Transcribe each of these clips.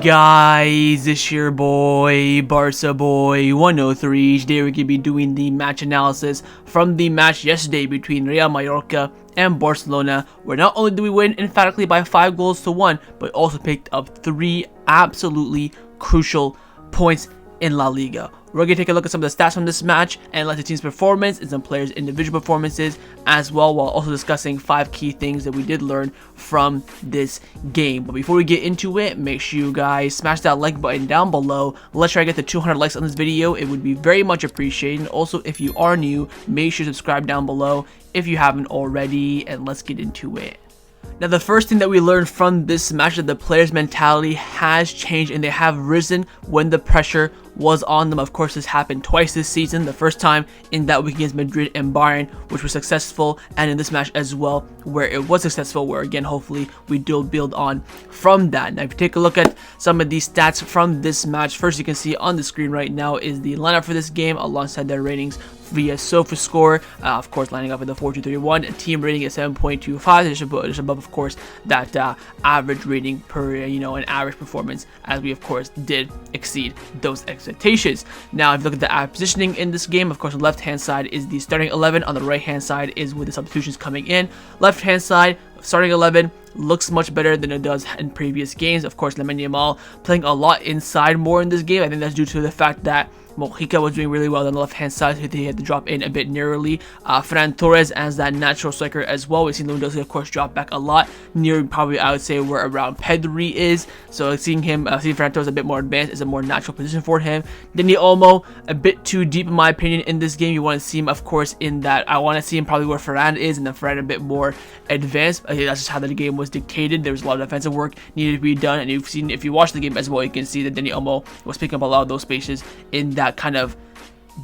guys, it's your boy, Barca Boy 103. Today we're going to be doing the match analysis from the match yesterday between Real Mallorca and Barcelona, where not only did we win emphatically by 5-1, but also picked up 3 absolutely crucial points in La Liga. We're going to take a look at some of the stats from this match, analyze the team's performance and some players' individual performances as well, while also discussing 5 key things that we did learn from this game. But before we get into it, make sure you guys smash that like button down below. Let's try to get to 200 likes on this video. It would be very much appreciated. Also, if you are new, make sure to subscribe down below if you haven't already, and let's get into it. Now, the first thing that we learned from this match is that the players' mentality has changed and they have risen when the pressure was on them. Of course, this happened twice this season. The first time in that week against Madrid and Bayern, which was successful, and in this match as well, where it was successful, where again, hopefully, we do build on from that. Now, if you take a look at some of these stats from this match, first you can see on the screen right now is the lineup for this game alongside their ratings via SofaScore, of course, lining up with the 4-2-3-1, a team rating at 7.25, just above, of course, that average rating per, an average performance, as we, of course, did exceed those expectations. Now, if you look at the positioning in this game, of course, on the left-hand side is the starting 11, on the right-hand side is with the substitutions coming in. Left-hand side, starting 11 looks much better than it does in previous games. Of course, Lamine Yamal playing a lot inside more in this game. I think that's due to the fact that Muriqi was doing really well on the left-hand side, so he had to drop in a bit narrowly. Ferran Torres as that natural striker as well. We've seen Lewandowski, of course, drop back a lot, near probably, I would say, where around Pedri is. So seeing Ferran Torres a bit more advanced is a more natural position for him. Dani Olmo, a bit too deep in my opinion in this game. You want to see him, of course, in that. I want to see him probably where Ferran is, and then Ferran a bit more advanced. I think that's just how the game was dictated. There was a lot of defensive work needed to be done, and if you watch the game as well, you can see that Dani Olmo was picking up a lot of those spaces in that kind of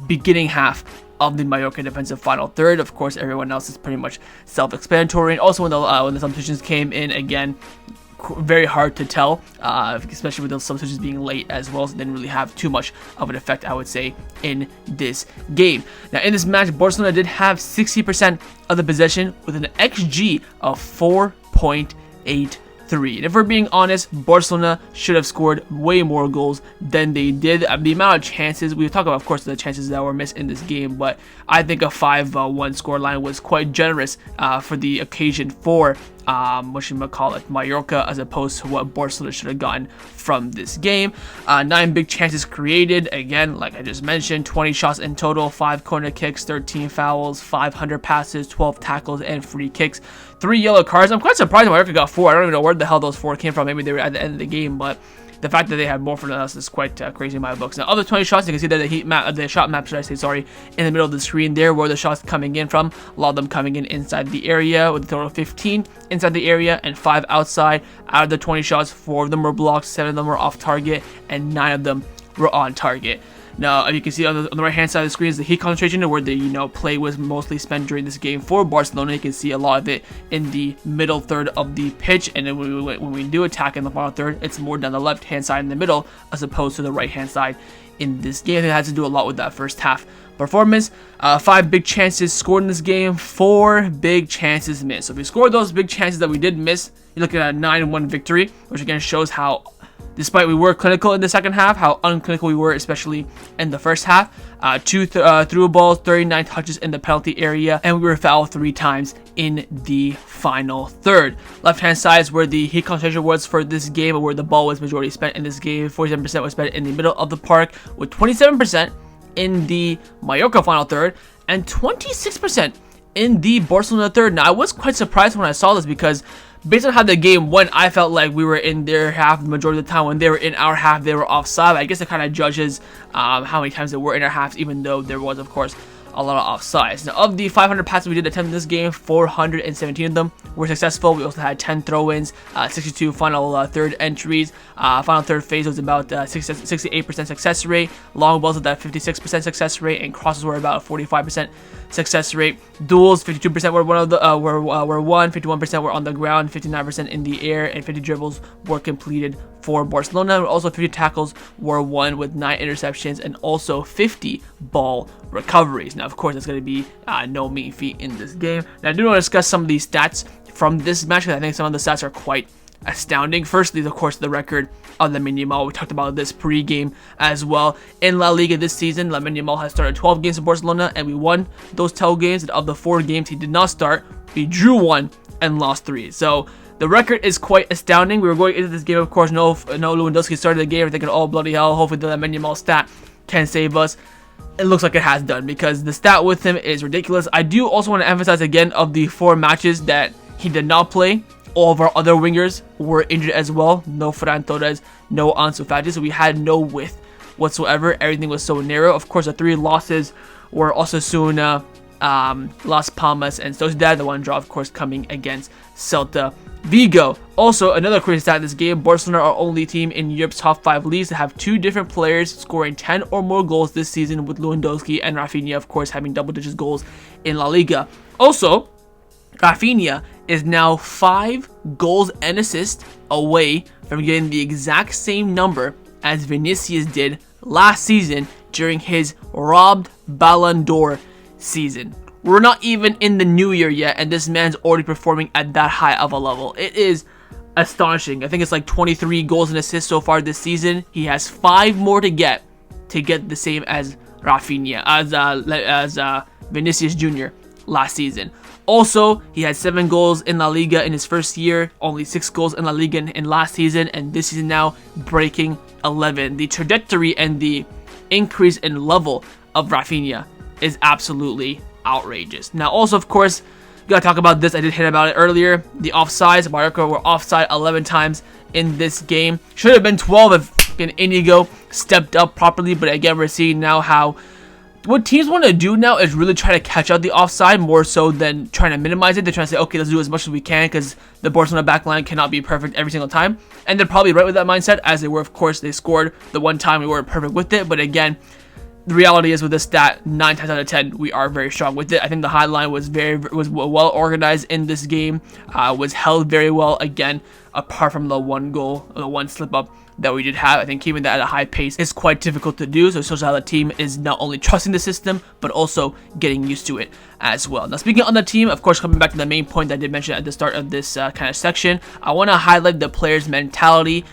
beginning half of the Mallorca defensive final third. Of course, everyone else is pretty much self-explanatory, and also when the substitutions came in, again, very hard to tell, especially with those substitutions being late as well, so it didn't really have too much of an effect, I would say, in this game. Now, in this match, Barcelona did have 60% of the possession with an XG of 4.83. And if we're being honest, Barcelona should have scored way more goals than they did. The amount of chances, we talk about, of course, the chances that were missed in this game, but I think a 5-1 scoreline was quite generous for the occasion for Mallorca, as opposed to what Barcelona should have gotten from this game. 9 big chances created, again, like I just mentioned, 20 shots in total, 5 corner kicks, 13 fouls, 500 passes, 12 tackles, and free kicks, 3 yellow cards. I'm quite surprised Mallorca got 4. I don't even know where the hell those 4 came from. Maybe they were at the end of the game, but the fact that they had more for us is quite crazy in my books. Now, other 20 shots, you can see that the shot map, should I say, sorry, in the middle of the screen there, where the shots coming in from. A lot of them coming in inside the area, with a total of 15 inside the area and 5 outside. Out of the 20 shots, 4 of them were blocked, 7 of them were off target, and 9 of them were on target. Now, you can see on the right-hand side of the screen is the heat concentration, where the play was mostly spent during this game for Barcelona. You can see a lot of it in the middle third of the pitch, and then when we do attack in the final third, it's more down the left-hand side in the middle as opposed to the right-hand side in this game. It has to do a lot with that first half performance. 5 big chances scored in this game, 4 big chances missed. So if we scored those big chances that we did miss, you're looking at a 9-1 victory, which again shows how, despite we were clinical in the second half, how unclinical we were, especially in the first half. 2 through balls, 39 touches in the penalty area, and we were fouled 3 times in the final third. Left-hand side is where the heat concentration was for this game, and where the ball was majority spent in this game. 47% was spent in the middle of the park, with 27% in the Mallorca final third, and 26% in the Barcelona third. Now, I was quite surprised when I saw this, because based on how the game went, I felt like we were in their half the majority of the time. When they were in our half, they were offside. I guess it kind of judges how many times they were in our halves, even though there was, of course, a lot of offsides. Now, of the 500 passes we did attempt in this game, 417 of them were successful. We also had 10 throw-ins, 62 final third entries. Final third phase was about 68% success rate. Long balls with that 56% success rate, and crosses were about 45% success rate. Duels, 52% were won, 51% were on the ground, 59% in the air, and 50 dribbles were completed for Barcelona. Also, 50 tackles were won with 9 interceptions and also 50 ball recoveries. Now, of course, that's going to be no mean feat in this game. Now, I do want to discuss some of these stats from this match, because I think some of the stats are quite astounding. Firstly, of course, the record of Lamine Yamal. We talked about this pre-game as well. In La Liga this season, Lamine Yamal has started 12 games for Barcelona, and we won those 12 games. And of the 4 games he did not start, we drew 1 and lost 3. So the record is quite astounding. We were going into this game, of course, no Lewandowski started the game. We're thinking, oh, bloody hell, hopefully the Lamine Yamal stat can save us. It looks like it has done, because the stat with him is ridiculous. I do also want to emphasize again, of the 4 matches that he did not play, all of our other wingers were injured as well. No Ferran Torres, no Ansu Fati, so we had no width whatsoever. Everything was so narrow. Of course, the 3 losses were Osasuna, Las Palmas, and Sociedad. The one draw, of course, coming against Celta Vigo. Also, another crazy stat in this game, Barcelona are only team in Europe's top 5 leagues to have 2 different players scoring 10 or more goals this season, with Lewandowski and Raphinha, of course, having double-digit goals in La Liga. Also, Raphinha is now 5 goals and assists away from getting the exact same number as Vinicius did last season during his robbed Ballon d'Or season. We're not even in the new year yet, and this man's already performing at that high of a level. It is astonishing. I think it's like 23 goals and assists so far this season. He has 5 more to get the same as Raphinha, as Vinicius Jr. last season. Also, he had 7 goals in La Liga in his first year, only 6 goals in La Liga in last season, and this season now breaking 11. The trajectory and the increase in level of Raphinha is absolutely outrageous. Now, also, of course, gotta talk about this. I did hit about it earlier. The offsides. Mallorca were offside 11 times in this game. Should have been 12 if Inigo stepped up properly, but again, we're seeing now how what teams want to do now is really try to catch out the offside more so than trying to minimize it. They're trying to say, okay, let's do as much as we can, because the Barcelona backline cannot be perfect every single time. And they're probably right with that mindset, as they were. Of course, they scored the one time we weren't perfect with it. But again, the reality is with this stat, 9 times out of 10, we are very strong with it. I think the high line was well organized in this game, was held very well again, apart from the one goal, the one slip up that we did have. I think keeping that at a high pace is quite difficult to do, so it shows how the team is not only trusting the system, but also getting used to it as well. Now, speaking on the team, of course, coming back to the main point that I did mention at the start of this kind of section, I want to highlight the players' mentality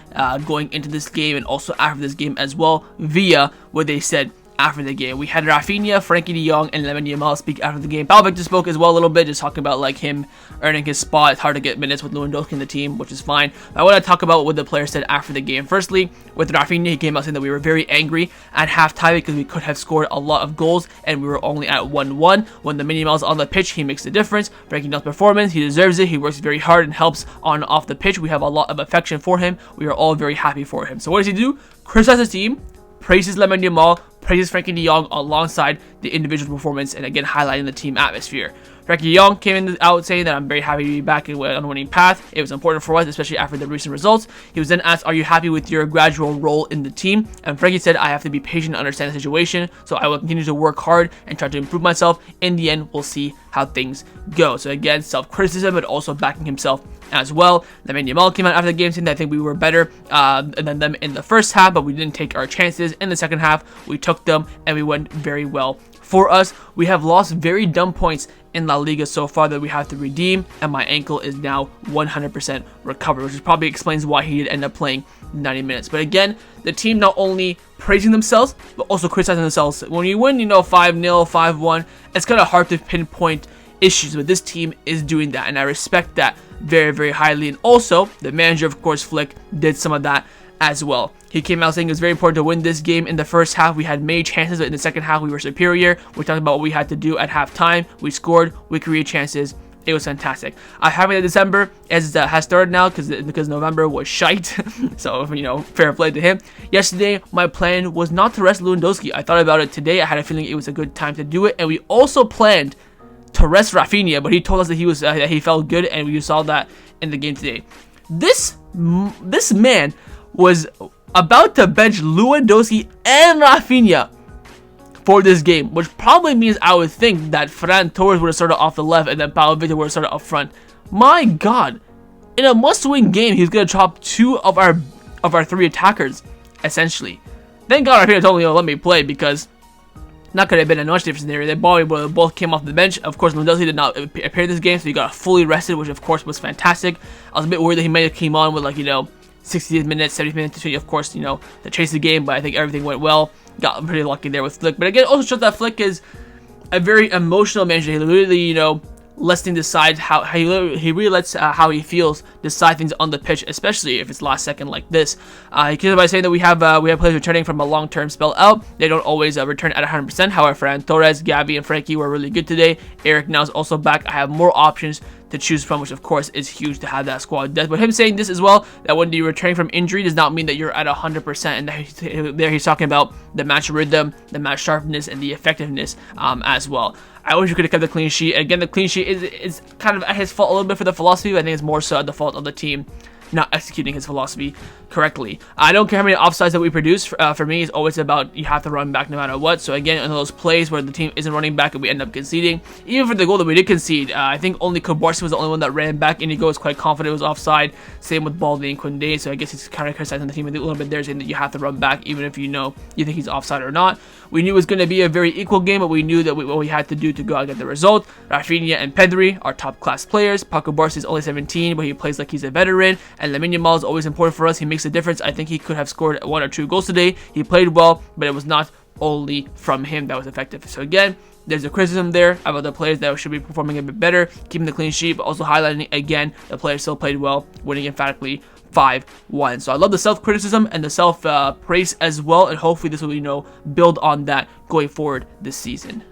going into this game and also after this game as well, via what they said after the game. We had Raphinha, Frenkie de Jong, and Lamine Yamal speak after the game. Víctor spoke as well a little bit, just talking about like him earning his spot. It's hard to get minutes with Lewandowski in the team, which is fine. I want to talk about what the player said after the game. Firstly, with Raphinha, he came out saying that we were very angry at halftime because we could have scored a lot of goals and we were only at 1-1. When the Lamine Yamal's on the pitch, he makes the difference. Breaking down performance, he deserves it. He works very hard and helps on and off the pitch. We have a lot of affection for him. We are all very happy for him. So what does he do? Criticize his team, praises Lamine Yamal, praises Frenkie de Jong alongside the individual performance, and again highlighting the team atmosphere. Frenkie de Jong came out saying that I'm very happy to be back on a winning path. It was important for us, especially after the recent results. He was then asked, are you happy with your gradual role in the team? And Frenkie said, I have to be patient and understand the situation, so I will continue to work hard and try to improve myself. In the end, we'll see how things go. So again, self-criticism, but also backing himself as well. Lamine Yamal came out after the game saying that I think we were better than them in the first half, but we didn't take our chances. In the second half, we took them and we went very well. For us, we have lost very dumb points in La Liga so far that we have to redeem, and my ankle is now 100% recovered, which probably explains why he did end up playing 90 minutes. But again, the team not only praising themselves, but also criticizing themselves. When you win, 5-0, 5-1, it's kind of hard to pinpoint issues, but this team is doing that, and I respect that very, very highly. And also, the manager, of course, Flick, did some of that as well. He came out saying it was very important to win this game. In the first half, we had many chances, but in the second half, we were superior. We talked about what we had to do at halftime. We scored, we created chances. It was fantastic. I'm happy that December has started now because November was shite. So, fair play to him. Yesterday, my plan was not to rest Lewandowski. I thought about it today. I had a feeling it was a good time to do it. And we also planned to rest Raphinha, but he told us that he felt good, and we saw that in the game today. This man was about to bench Lewandowski and Raphinha for this game, which probably means I would think that Ferran Torres would have started off the left and then Víctor would have started up front. My God, in a must-win game, he's gonna chop 2 of our 3 attackers essentially. Thank God Raphinha told me, let me play, because not going to have been a much difference there. They both came off the bench. Of course, Lewandowski did not appear this game, so he got fully rested, which of course was fantastic. I was a bit worried that he might have came on with, like, 60 minutes, 70 minutes, of course, to chase the game, but I think everything went well. Got pretty lucky there with Flick. But again, it also shows that Flick is a very emotional manager. He literally, lets things decide how he really lets how he feels decide things on the pitch, especially if it's last second like this. He cares by saying that we have players returning from a long-term spell out. They don't always return at 100%. However, Ferran Torres, Gavi, and Frenkie were really good today. Eric now is also back. I have more options to choose from, which of course is huge to have that squad depth. But him saying this as well, that when you're returning from injury does not mean that you're at 100%, and there he's talking about the match rhythm, the match sharpness, and the effectiveness as well. I wish we could have kept the clean sheet. Again, the clean sheet is kind of at his fault a little bit for the philosophy, but I think it's more so at the fault of the team not executing his philosophy correctly. I don't care how many offsides that we produce. For me, it's always about you have to run back no matter what. So again, in those plays where the team isn't running back and we end up conceding, even for the goal that we did concede, I think only Kounde was the only one that ran back. Inigo was quite confident it was offside. Same with Balde and Kounde. So I guess he's kind of criticizing the team a little bit there, saying that you have to run back even if you think he's offside or not. We knew it was going to be a very equal game, but we knew that what we had to do to go out and get the result. Raphinha and Pedri are top-class players. Paco Barca is only 17, but he plays like he's a veteran. And Lamine Yamal is always important for us. He makes a difference. I think he could have scored 1 or 2 goals today. He played well, but it was not only from him that was effective. So again, there's a criticism there about the players that should be performing a bit better, keeping the clean sheet, but also highlighting again the players still played well, winning emphatically 5-1. So I love the self-criticism and the self-praise as well, and hopefully this will, build on that going forward this season.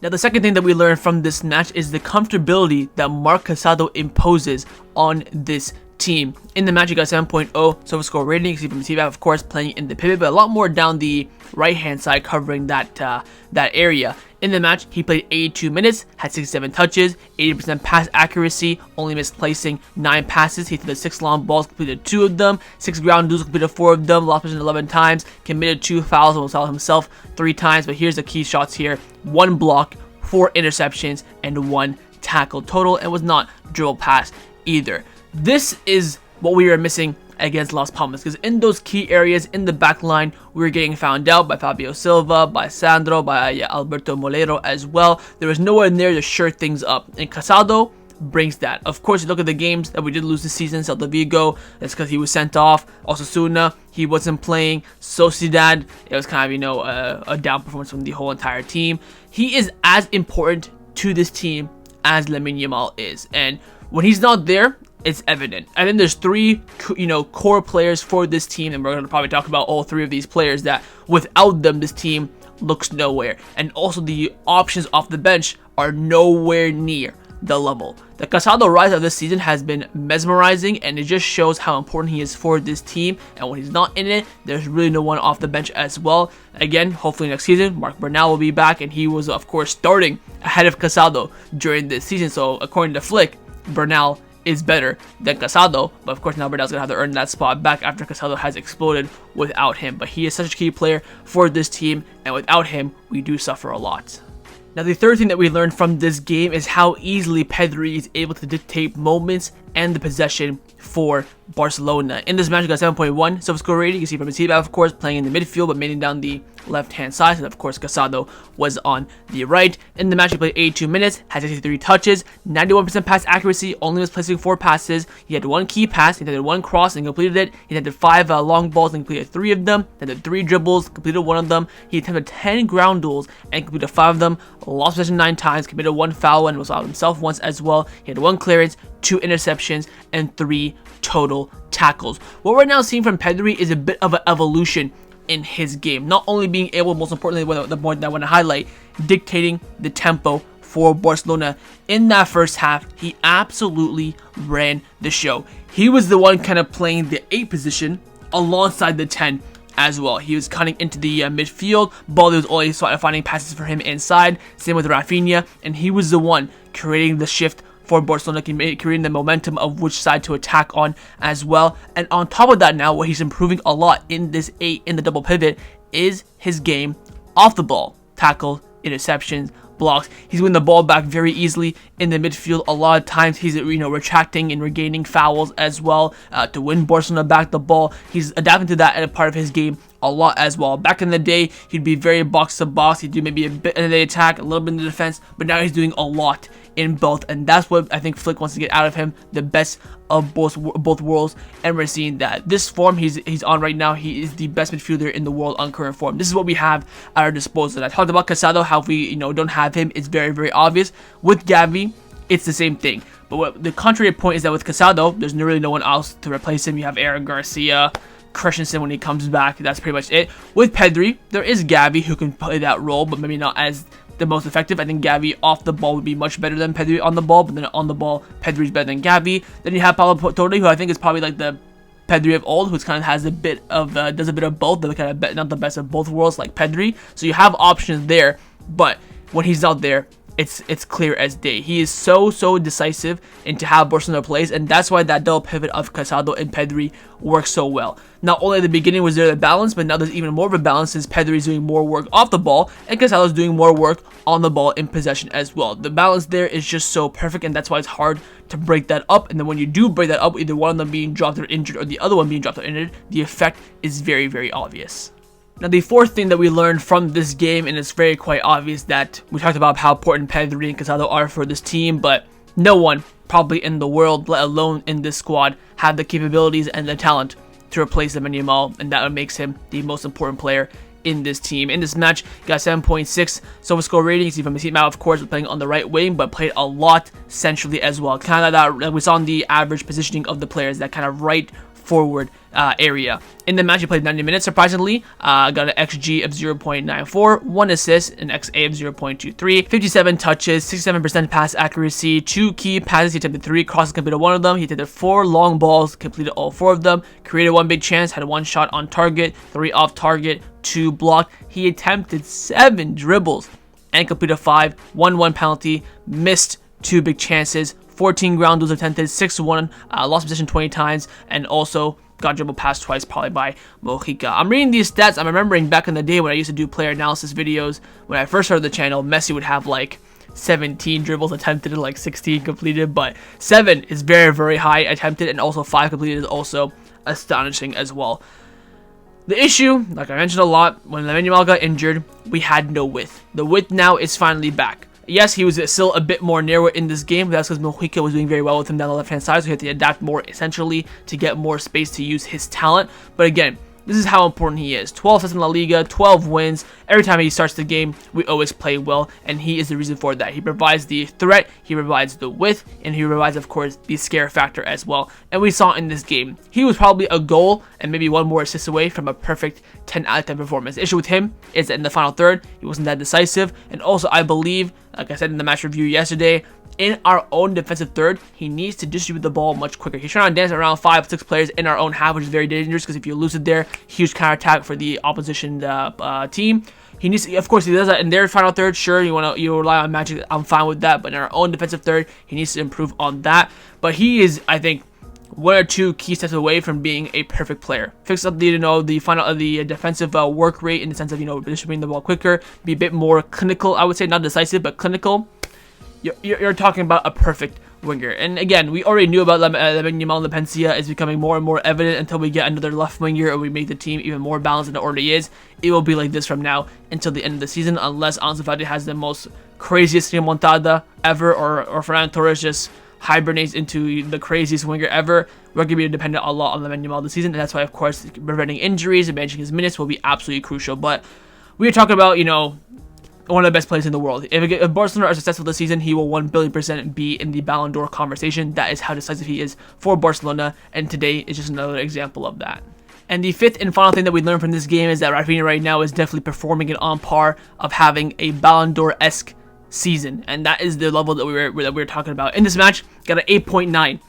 Now, the second thing that we learned from this match is the comfortability that Marc Casado imposes on this team. In the match, he got 7.0 so score rating. You can see from Messi, of course, playing in the pivot, but a lot more down the right-hand side, covering that area. In the match, he played 82 minutes, had 67 touches, 80% pass accuracy, only misplacing 9 passes. He threw 6 long balls, completed 2 of them, 6 ground duels, completed 4 of them, lost possession 11 times, committed 2 fouls, and was fouled himself 3 times. But here's the key shots here: 1 block, 4 interceptions, and 1 tackle total, and was not dribble pass either. This is what we were missing against Las Palmas, because in those key areas in the back line, we were getting found out by Fabio Silva, by Sandro, by Alberto Molero as well. There was nowhere near to shore things up, and Casado brings that. Of course, you look at the games that we did lose this season, Celta Vigo, that's because he was sent off. Osasuna, he wasn't playing. Sociedad, it was kind of, a down performance from the whole entire team. He is as important to this team as Lamine Yamal is, and when he's not there, it's evident. And then there's 3, core players for this team, and we're going to probably talk about all 3 of these players that without them, this team looks nowhere. And also the options off the bench are nowhere near the level. The Casado rise of this season has been mesmerizing, and it just shows how important he is for this team. And when he's not in it, there's really no one off the bench as well. Again, hopefully next season, Marc will be back, and he was, of course, starting ahead of Casado during this season. So according to Flick, Bernal is better than Casado, but of course now Bernal's gonna have to earn that spot back after Casado has exploded without him. But he is such a key player for this team, and without him, we do suffer a lot. Now, the third thing that we learned from this game is how easily Pedri is able to dictate moments and the possession for Barcelona. In this match, we got 7.1 score rating. You can see from Messi, of course, playing in the midfield, but mainly down the left-hand side. And of course, Casado was on the right. In the match, he played 82 minutes, had 63 touches, 91% pass accuracy, only misplacing 4 passes. He had 1 key pass, he had 1 cross and completed it. He had 5 long balls and completed 3 of them. He had 3 dribbles, completed 1 of them. He attempted 10 ground duels and completed 5 of them. Lost possession 9 times, committed 1 foul and was out himself once as well. He had 1 clearance, 2 interceptions, and 3 total tackles. What we're now seeing from Pedri is a bit of an evolution in his game. Not only being able, most importantly, the point that I want to highlight, dictating the tempo for Barcelona. In that first half, he absolutely ran the show. He was the one kind of playing the 8 position alongside the 10 as well. He was cutting into the midfield. Balde was always finding passes for him inside. Same with Raphinha, and he was the one creating the shift for Barcelona, creating the momentum of which side to attack on as well. And on top of that, now what he's improving a lot in this 8 in the double pivot is his game off the ball. Tackles, interceptions, blocks. He's winning the ball back very easily in the midfield. A lot of times he's retracting and regaining fouls as well to win Barcelona back the ball. He's adapting to that and a part of his game a lot as well. Back in the day, he'd be very box to box. He'd do maybe a bit in the attack, a little bit in the defense, but now he's doing a lot in both, and that's what I think Flick wants to get out of him, the best of both worlds, and we're seeing that. This form he's on right now, he is the best midfielder in the world on current form. This is what we have at our disposal. I talked about Casado, how if we don't have him, it's very, very obvious. With Gavi, it's the same thing. But what the contrary point is that with Casado, there's really no one else to replace him. You have Aaron Garcia, Christensen when he comes back. That's pretty much it. With Pedri, there is Gavi who can play that role, but maybe not as the most effective. I think Gavi off the ball would be much better than Pedri on the ball, but then on the ball, Pedri's better than Gavi. Then you have Pablo Torre, who I think is probably like the Pedri of old, who kind of has a bit of does a bit of both, but kind of not the best of both worlds like Pedri. So you have options there, but when he's out there, it's clear as day. He is so decisive into how Barcelona plays, and that's why that double pivot of Casado and Pedri works so well. Not only at the beginning was there the balance, but now there's even more of a balance since Pedri is doing more work off the ball and Casado is doing more work on the ball in possession as well. The balance there is just so perfect, and that's why it's hard to break that up. And then when you do break that up, either one of them being dropped or injured or the other one being dropped or injured, the effect is very, very obvious. Now, the fourth thing that we learned from this game, and it's very quite obvious that we talked about how important Pedri and Casado are for this team, but no one probably in the world, let alone in this squad, have the capabilities and the talent to replace Lamine Yamal, and that makes him the most important player in this team. In this match, he got 7.6 SofaScore rating. You see from his team out, of course, playing on the right wing, but played a lot centrally as well. Kind of that we saw on the average positioning of the players, that kind of right forward area. In the match, he played 90 minutes, surprisingly. Got an XG of 0.94, 1 assist, an XA of 0.23, 57 touches, 67% pass accuracy, 2 key passes. He attempted 3 crosses, completed 1 of them. He attempted 4 long balls, completed all 4 of them. Created 1 big chance, had 1 shot on target, 3 off target, 2 blocked. He attempted 7 dribbles and completed 5, 1 penalty, missed 2 big chances, 14 ground duels attempted, 6-1, lost possession 20 times, and also got dribbled past twice, probably by Muriqi. I'm reading these stats. I'm remembering back in the day when I used to do player analysis videos. When I first started the channel, Messi would have like 17 dribbles attempted and like 16 completed, but 7 is very, very high attempted, and also 5 completed is also astonishing as well. The issue, like I mentioned a lot, when Lamine Yamal got injured, we had no width. The width now is finally back. Yes, he was still a bit more narrow in this game, but that's because Muriqi was doing very well with him down the left-hand side, so he had to adapt more essentially to get more space to use his talent. But again, this is how important he is. 12 assists in La Liga, 12 wins. Every time he starts the game, we always play well, and he is the reason for that. He provides the threat, he provides the width, and he provides, of course, the scare factor as well. And we saw in this game, he was probably a goal and maybe 1 more assist away from a perfect 10 out of 10 performance. The issue with him is that in the final third, he wasn't that decisive, and also I believe, like I said in the match review yesterday, in our own defensive third, he needs to distribute the ball much quicker. He's trying to dance around 5-6 players in our own half, which is very dangerous because if you lose it there, huge counterattack for the opposition team. He needs to, of course, he does that in their final third. Sure, you rely on magic. I'm fine with that. But in our own defensive third, he needs to improve on that. But he is, I think, 1 or 2 key steps away from being a perfect player. Fix up the the defensive work rate in the sense of distributing the ball quicker, be a bit more clinical. I would say not decisive, but clinical. You're talking about a perfect winger. And again, we already knew about Lamine Yamal. Lapencia is becoming more and more evident until we get another left winger or we make the team even more balanced than it already is. It will be like this from now until the end of the season, unless Ansu has the most craziest remontada ever, or Ferran Torres just hibernates into the craziest winger ever. We're going to be dependent a lot on Lamine Yamal this season, and that's why, of course, preventing injuries and managing his minutes will be absolutely crucial. But we are talking about, one of the best players in the world. If Barcelona are successful this season, he will 1 billion% be in the Ballon d'Or conversation. That is how decisive he is for Barcelona, and today is just another example of that. And the fifth and final thing that we learned from this game is that Raphinha right now is definitely performing it on par of having a Ballon d'Or-esque season, and that is the level that we were talking about. In this match, got an 8.9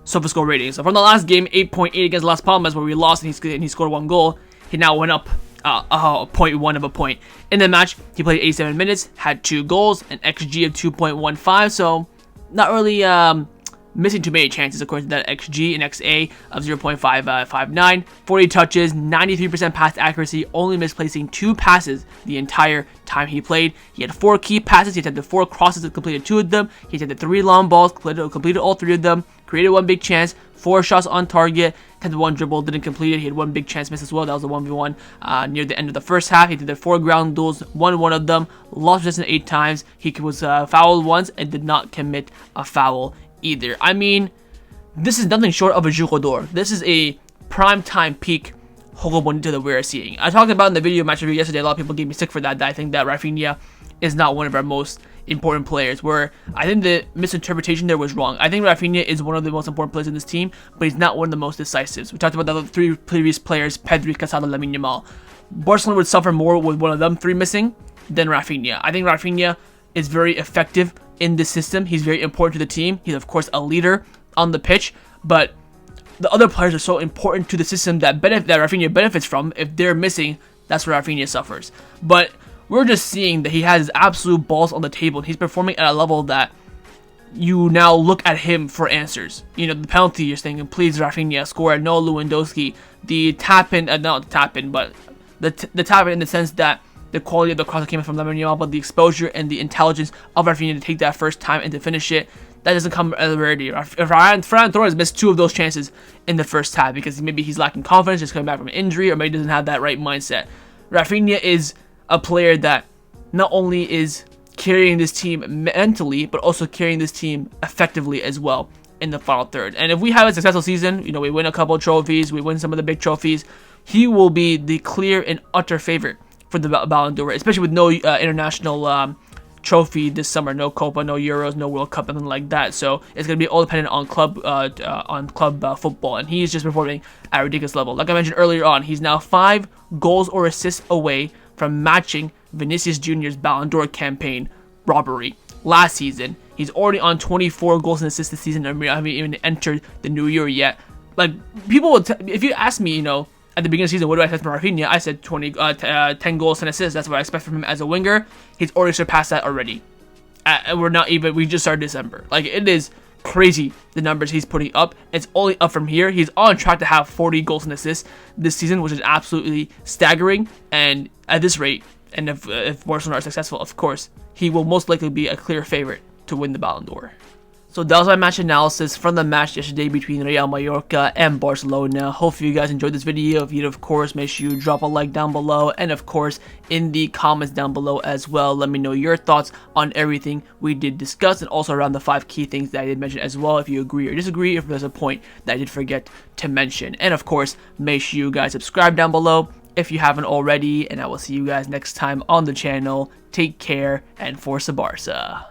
SofaScore rating. So from the last game, 8.8 against Las Palmas, where we lost and he scored 1 goal, he now went up 0.1 of a point. In the match, he played 87 minutes, had 2 goals, an XG of 2.15, so not really missing too many chances according to that XG, and XA of 0.559, 40 touches, 93% pass accuracy, only misplacing 2 passes the entire time he played. He had 4 key passes, he attempted 4 crosses and completed 2 of them. He attempted 3 long balls, completed all 3 of them, created 1 big chance, 4 shots on target, 10-1 dribble, didn't complete it. He had 1 big chance miss as well. That was a 1v1 near the end of the first half. He did the 4 ground duels, won 1 of them, lost possession 8 times. He was fouled once and did not commit a foul either. I mean, this is nothing short of a jugador. This is a prime time peak Jogo Bonito that we're seeing. I talked about in the video match review yesterday. A lot of people gave me stick for that. I think that Raphinha is not one of our most important players, where I think the misinterpretation there was wrong. I think Raphinha is one of the most important players in this team, but he's not one of the most decisive. We talked about the other 3 previous players, Pedri, Casado, Lamine Yamal. Barcelona would suffer more with one of them 3 missing than Raphinha. I think Raphinha is very effective in this system. He's very important to the team. He's of course a leader on the pitch, but the other players are so important to the system that Raphinha benefits from. If they're missing, that's where Raphinha suffers. But we're just seeing that he has his absolute balls on the table, and he's performing at a level that you now look at him for answers. You know, the penalty, you're saying, please Raphinha, score, no Lewandowski. The tap-in, not the tap-in, but the tap-in in the sense that the quality of the cross that came from Lamine Yamal, but the exposure and the intelligence of Raphinha to take that first time and to finish it, that doesn't come as a rarity. Ferran Torres missed 2 of those chances in the first half because maybe he's lacking confidence, just coming back from an injury, or maybe doesn't have that right mindset. Raphinha is a player that not only is carrying this team mentally, but also carrying this team effectively as well in the final third. And if we have a successful season, you know, we win a couple of trophies, we win some of the big trophies, he will be the clear and utter favorite for the Ballon d'Or, especially with no international trophy this summer, no Copa, no Euros, no World Cup, nothing like that. So it's going to be all dependent on club football, and he's just performing at a ridiculous level. Like I mentioned earlier on, he's now 5 goals or assists away from matching Vinicius Jr.'s Ballon d'Or campaign robbery last season. He's already on 24 goals and assists this season, and we haven't even entered the new year yet. Like, people will, if you ask me, you know, at the beginning of the season, what do I expect from Raphinha? I said 10 goals and assists. That's what I expect from him as a winger. He's already surpassed that already. And we just started December. Like, it is crazy the numbers he's putting up. It's only up from here. He's on track to have 40 goals and assists this season, which is absolutely staggering. And at this rate, and if Barcelona are successful, of course, he will most likely be a clear favorite to win the Ballon d'Or. So that was my match analysis from the match yesterday between Real Mallorca and Barcelona. Hopefully you guys enjoyed this video. If you did, of course, make sure you drop a like down below. And of course, in the comments down below as well, let me know your thoughts on everything we did discuss. And also around the 5 key things that I did mention as well. If you agree or disagree, if there's a point that I did forget to mention. And of course, make sure you guys subscribe down below if you haven't already. And I will see you guys next time on the channel. Take care and Forza Barca.